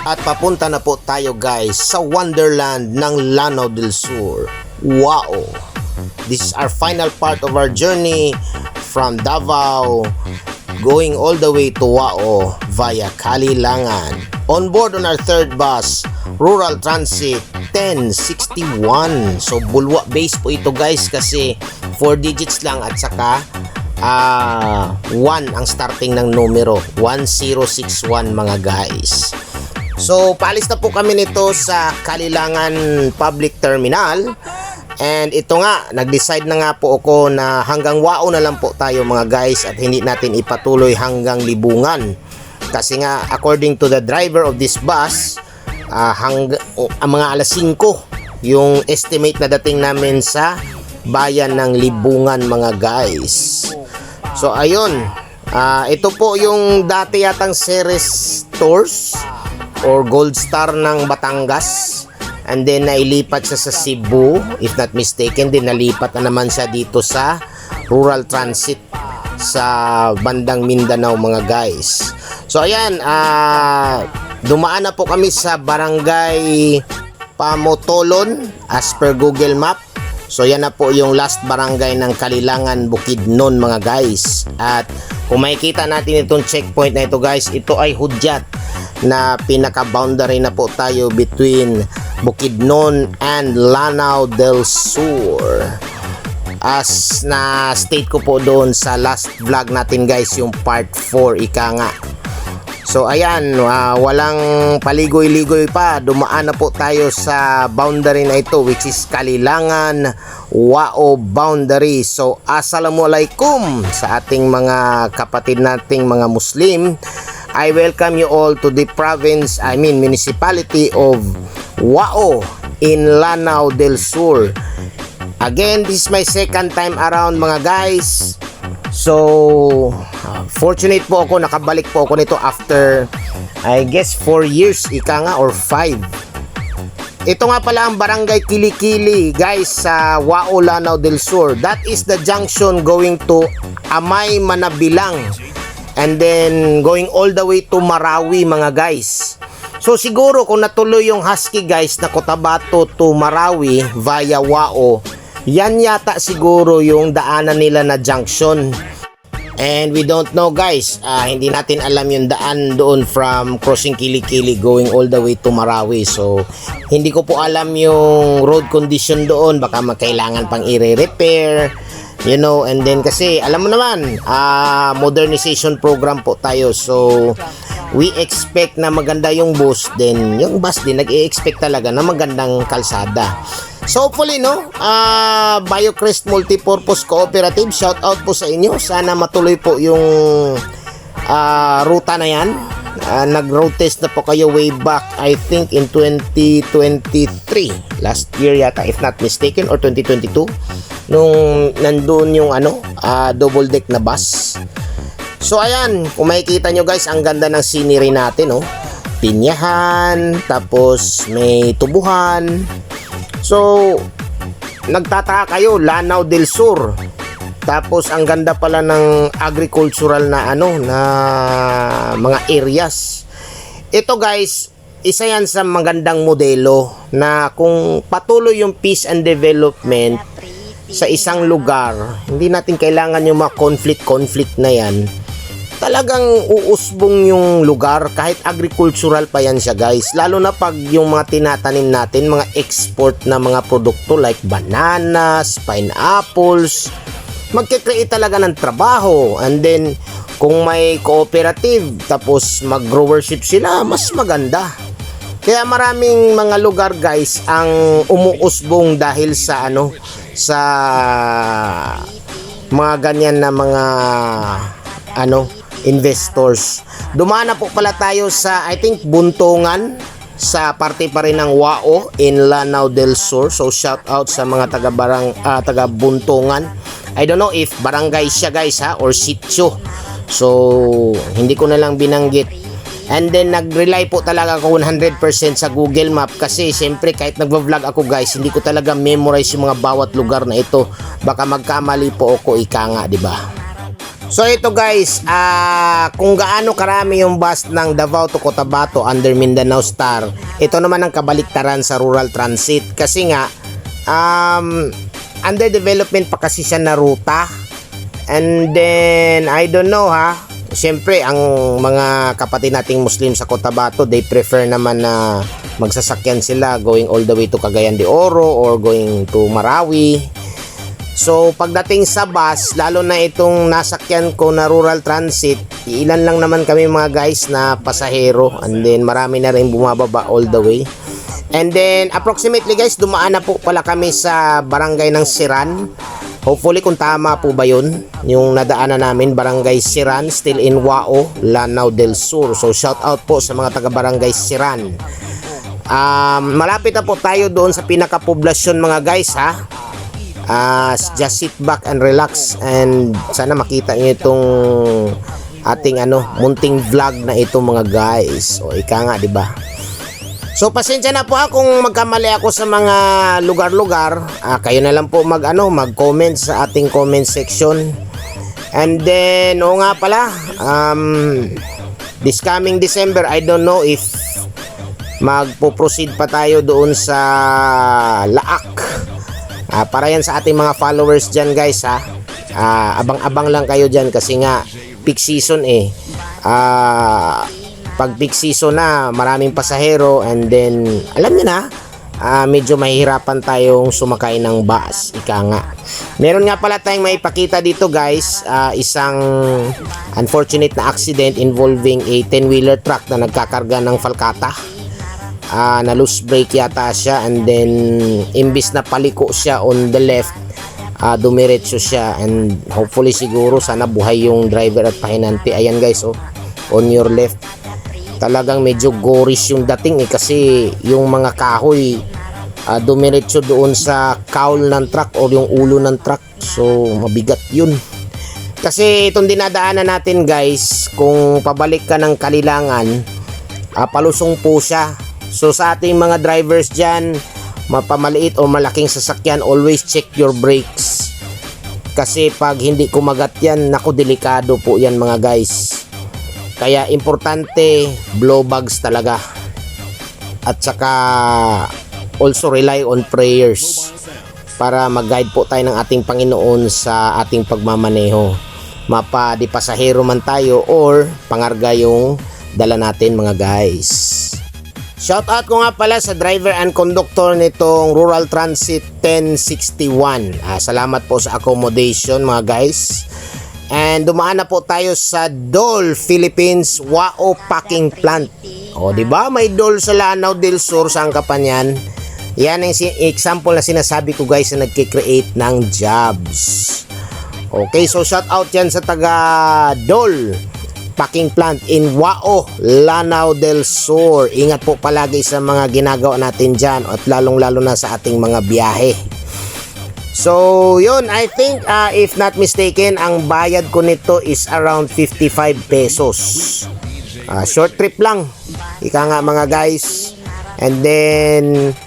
At papunta na po tayo guys sa Wonderland ng Lanao del Sur. Wow! This is our final part of our journey from Davao going all the way to Wao via Kalilangan. On board on our third bus, Rural Transit 1061. So bulwa base po ito guys kasi 4 digits lang at saka 1 ang starting ng numero, 1061 mga guys. So paalis na po kami nito sa Kalilangan Public Terminal. And ito nga, nag-decide na nga po ako na hanggang Wao na lang po tayo mga guys at hindi natin ipatuloy hanggang Libungan. Kasi nga, according to the driver of this bus, mga alas 5 yung estimate na dating namin sa bayan ng Libungan mga guys. So ayun, ito po yung dati yatang Ceres Tours or Gold Star ng Batangas. And then nailipat siya sa Cebu, if not mistaken, din nalipat na naman siya dito sa Rural Transit sa bandang Mindanao mga guys. So ayan, dumaan na po kami sa Barangay Pamotolon as per Google Map. So yan na po yung last barangay ng Kalilangan, Bukidnon mga guys. At kung makikita natin itong checkpoint na ito guys, ito ay hudyat na pinaka-boundary na po tayo between Bukidnon and Lanao del Sur. As na state ko po doon sa last vlog natin guys, yung part 4 ika nga. So ayan, walang paligoy-ligoy pa, dumaan na po tayo sa boundary na ito which is Kalilangan Wao boundary. So assalamualaikum sa ating mga kapatid nating mga Muslim. I welcome you all to the municipality of Wao in Lanao del Sur. Again, this is my second time around mga guys. So, fortunate po ako, nakabalik po ako nito after, I guess, 4 years, ika nga, or 5. Ito nga pala ang Barangay Kilikili, guys, sa Wao, Lanao del Sur. That is the junction going to Amay, Manabilang. And then, going all the way to Marawi, mga guys. So, siguro, kung natuloy yung Husky, guys, na Cotabato to Marawi via Wao, yan yata siguro yung daanan nila na junction. And we don't know guys, hindi natin alam yung daan doon from crossing Kilikili going all the way to Marawi. So hindi ko po alam yung road condition doon, baka makailangan pang i-repair, you know. And then kasi alam mo naman, modernization program po tayo. So we expect na maganda yung bus, then yung bus din nag-i-expect talaga na magandang kalsada. So hopefully no, BioCrest Multipurpose Cooperative, shout out po sa inyo. Sana matuloy po yung ruta na yan. Nag-road test na po kayo way back, I think in 2023. Last year yata, if not mistaken, or 2022. Nung nandun yung double deck na bus. So ayan, kung makikita nyo guys, ang ganda ng scenery natin, oh. Pinyahan, tapos may tubuhan. So, nagtataka kayo, Lanao del Sur. Tapos ang ganda pala ng agricultural na na mga areas. Ito guys, isa yan sa magandang modelo na kung patuloy yung peace and development sa isang lugar, hindi natin kailangan yung mga conflict na yan. Talagang uusbong yung lugar kahit agricultural pa yan siya guys. Lalo na pag yung mga tinatanim natin, mga export na mga produkto like bananas, pineapples, magkikreate talaga ng trabaho. And then kung may cooperative tapos mag-growership sila, mas maganda. Kaya maraming mga lugar guys ang umuusbong dahil sa sa mga ganyan na mga investors. Dumaan na po pala tayo sa I think Buntongan, sa parte pa rin ng Wao in Lanao del Sur. So shout out sa mga taga Buntongan. I don't know if barangay siya guys or sitio. So hindi ko na lang binanggit. And then nag-rely po talaga ako 100% sa Google Map kasi siyempre kahit nagvo-vlog ako guys, hindi ko talaga memorize yung mga bawat lugar na ito. Baka magkamali po ako ika nga, di ba? So ito guys, kung gaano karami yung bus ng Davao to Cotabato under Mindanao Star, ito naman ang kabaliktaran sa rural transit. Kasi nga, under development pa kasi siya na ruta. And then, I don't know ha, siyempre ang mga kapatid nating Muslim sa Cotabato, they prefer naman na magsasakyan sila going all the way to Cagayan de Oro or going to Marawi. So pagdating sa bus, lalo na itong nasakyan ko na rural transit, ilan lang naman kami mga guys na pasahero, and then marami na rin bumababa all the way. And then approximately guys, dumaan na po pala kami sa barangay ng Siran. Hopefully kung tama po ba yun, yung nadaanan namin, barangay Siran, still in Wao, Lanao del Sur. So shout out po sa mga taga barangay Siran. Malapit na po tayo doon sa pinakapoblasyon mga guys ha. Just sit back and relax, and sana makita niyo itong ating munting vlog na ito mga guys. O ika nga, di ba? So pasensya na po ha kung magkamali ako sa mga lugar-lugar. Kayo na lang po mag-comment sa ating comment section. And then nga pala, this coming December, I don't know if magpo-proceed pa tayo doon sa Laak. Para yan sa ating mga followers dyan guys ha. Abang-abang lang kayo dyan kasi nga peak season pag peak season na, maraming pasahero, and then alam nyo na, medyo mahihirapan tayong sumakay ng bus, ika nga. Meron nga pala tayong maipakita dito guys, isang unfortunate na accident involving a 10-wheeler truck na nagkakarga ng falkata. Na loose brake yata siya, and then imbis na paliko siya on the left, dumiretso siya, and hopefully siguro sana buhay yung driver at pahinante. Ayan guys, on your left, talagang medyo gorish yung dating kasi yung mga kahoy dumiretso doon sa cowl ng truck o yung ulo ng truck. So mabigat yun kasi itong dinadaanan natin guys, kung pabalik ka ng Kalilangan, palusong po siya. So sa ating mga drivers dyan, mapamaliit o malaking sasakyan, always check your brakes. Kasi pag hindi kumagat yan, naku, delikado po yan mga guys. Kaya importante, blow bags talaga. At saka also rely on prayers para mag-guide po tayo ng ating Panginoon sa ating pagmamaneho. Mapa di pasahero man tayo or pangarga yung dala natin mga guys. Shout out ko nga pala sa driver and conductor nitong Rural Transit 1061. Salamat po sa accommodation mga guys. And dumaan na po tayo sa Dole Philippines Wao Packing Plant. O di ba may Dole sa Lanao del Sur, saan ka pa niyan? Yan ang example na sinasabi ko guys na nagki-create ng jobs. Okay, so shout out yan sa taga Dole Packing Plant in Wao, Lanao del Sur. Ingat po palagi sa mga ginagawa natin dyan at lalong-lalo na sa ating mga biyahe. So, yun, I think if not mistaken, ang bayad ko nito is around 55 pesos. Short trip lang. Ika nga mga guys. And then,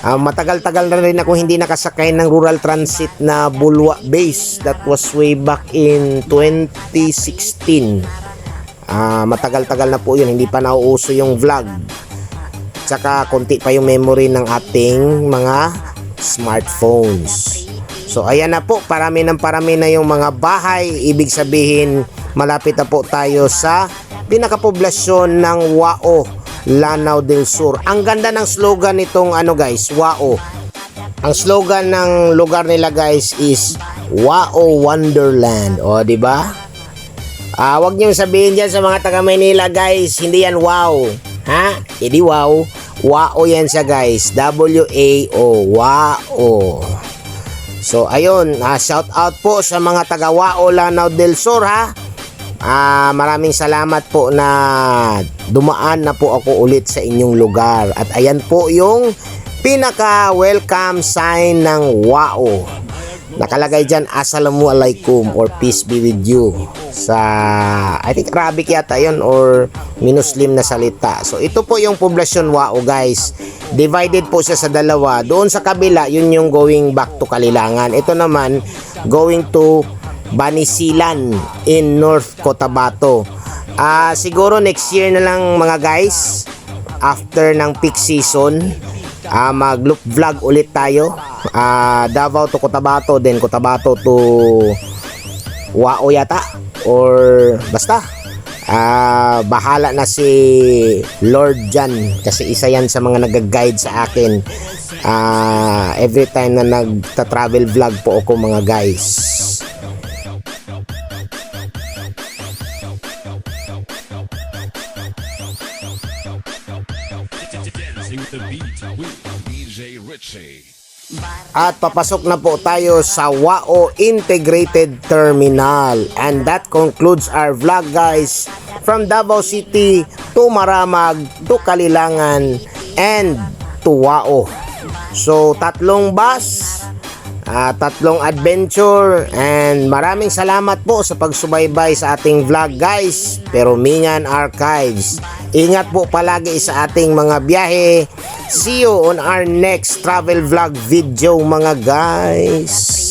matagal-tagal na rin ako hindi nakasakay ng rural transit na Bulwa base. That was way back in 2016. Matagal-tagal na po yun, hindi pa nauuso yung vlog, tsaka konti pa yung memory ng ating mga smartphones. So ayan na po, parami na yung mga bahay. Ibig sabihin malapit na po tayo sa pinakapoblasyon ng Wao, Lanao del Sur. Ang ganda ng slogan nitong guys, Wao. Ang slogan ng lugar nila guys is Wao Wonderland. O di ba? Wag niyo sabihin diyan sa mga taga Maynila guys, hindi yan wow. Ha? Hindi wow. Wao yan siya guys. W-A-O. Wao. So ayun, shout out po sa mga taga Wao, Lanao del Sur ha. Maraming salamat po na dumaan na po ako ulit sa inyong lugar. At ayan po yung pinaka welcome sign ng Wao. Nakalagay dyan, Assalamualaikum or peace be with you. Sa, I think Arabic yata yun or Minuslim na salita. So ito po yung poblasyon Wao guys. Divided po siya sa dalawa. Doon sa kabila, yun yung going back to Kalilangan. Ito naman, going to Banisilan in North Cotabato. Siguro next year na lang mga guys, after ng peak season, mag-loop vlog ulit tayo. Davao to Cotabato, then Cotabato to Wao yata, or basta bahala na si Lord dyan, kasi isa yan sa mga nag-guide sa akin every time na nagta-travel vlog po ako mga guys. Dancing with the beat with DJ Richie. At papasok na po tayo sa Wao Integrated Terminal. And that concludes our vlog guys, from Davao City to Maramag to Kalilangan and to Wao. So tatlong bus, tatlong adventure, and maraming salamat po sa pagsubaybay sa ating vlog guys, Perumingan Archives. Ingat po palagi sa ating mga biyahe. See you on our next travel vlog video mga guys.